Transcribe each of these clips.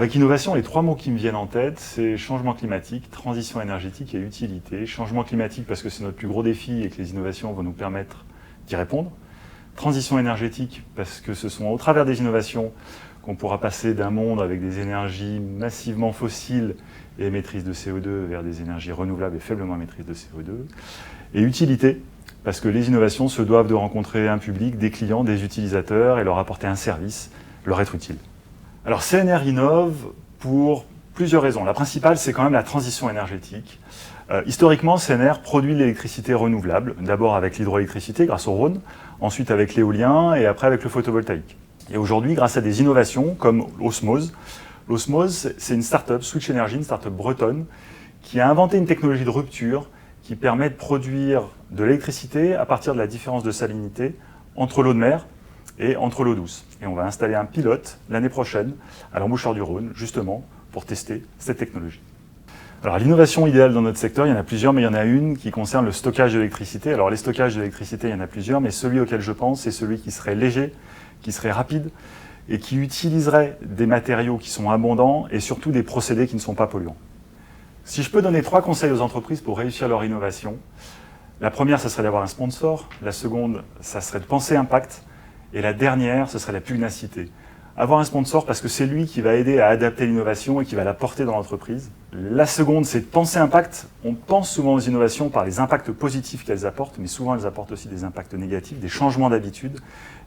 avec innovation, les trois mots qui me viennent en tête, c'est changement climatique, transition énergétique et utilité. Changement climatique parce que c'est notre plus gros défi et que les innovations vont nous permettre d'y répondre. Transition énergétique parce que ce sont au travers des innovations qu'on pourra passer d'un monde avec des énergies massivement fossiles et émettrices de CO2 vers des énergies renouvelables et faiblement émettrices de CO2. Et utilité parce que les innovations se doivent de rencontrer un public, des clients, des utilisateurs et leur apporter un service, leur être utile. Alors CNR innove pour plusieurs raisons. La principale, c'est quand même la transition énergétique. Historiquement, CNR produit de l'électricité renouvelable, d'abord avec l'hydroélectricité grâce au Rhône, ensuite avec l'éolien et après avec le photovoltaïque. Et aujourd'hui, grâce à des innovations comme Osmose, l'Osmose, c'est une start-up, Switch Energy, une start-up bretonne, qui a inventé une technologie de rupture qui permet de produire de l'électricité à partir de la différence de salinité entre l'eau de mer et entre l'eau douce. Et on va installer un pilote l'année prochaine à l'embouchure du Rhône, justement, pour tester cette technologie. Alors l'innovation idéale dans notre secteur, il y en a plusieurs, mais il y en a une qui concerne le stockage de l'électricité. Alors les stockages de l'électricité, il y en a plusieurs, mais celui auquel je pense, c'est celui qui serait léger, qui serait rapide, et qui utiliserait des matériaux qui sont abondants, et surtout des procédés qui ne sont pas polluants. Si je peux donner 3 conseils aux entreprises pour réussir leur innovation, la première, ça serait d'avoir un sponsor. La seconde, ça serait de penser impact. Et la dernière, ce serait la pugnacité. Avoir un sponsor parce que c'est lui qui va aider à adapter l'innovation et qui va la porter dans l'entreprise. La seconde, c'est de penser impact. On pense souvent aux innovations par les impacts positifs qu'elles apportent, mais souvent elles apportent aussi des impacts négatifs, des changements d'habitude,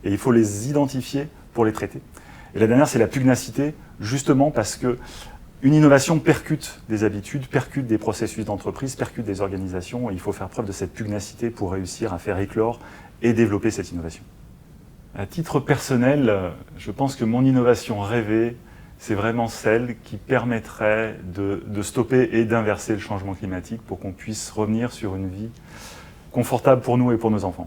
et il faut les identifier pour les traiter. Et la dernière, c'est la pugnacité, justement parce que une innovation percute des habitudes, percute des processus d'entreprise, percute des organisations, et il faut faire preuve de cette pugnacité pour réussir à faire éclore et développer cette innovation. À titre personnel, je pense que mon innovation rêvée, c'est vraiment celle qui permettrait de stopper et d'inverser le changement climatique pour qu'on puisse revenir sur une vie confortable pour nous et pour nos enfants.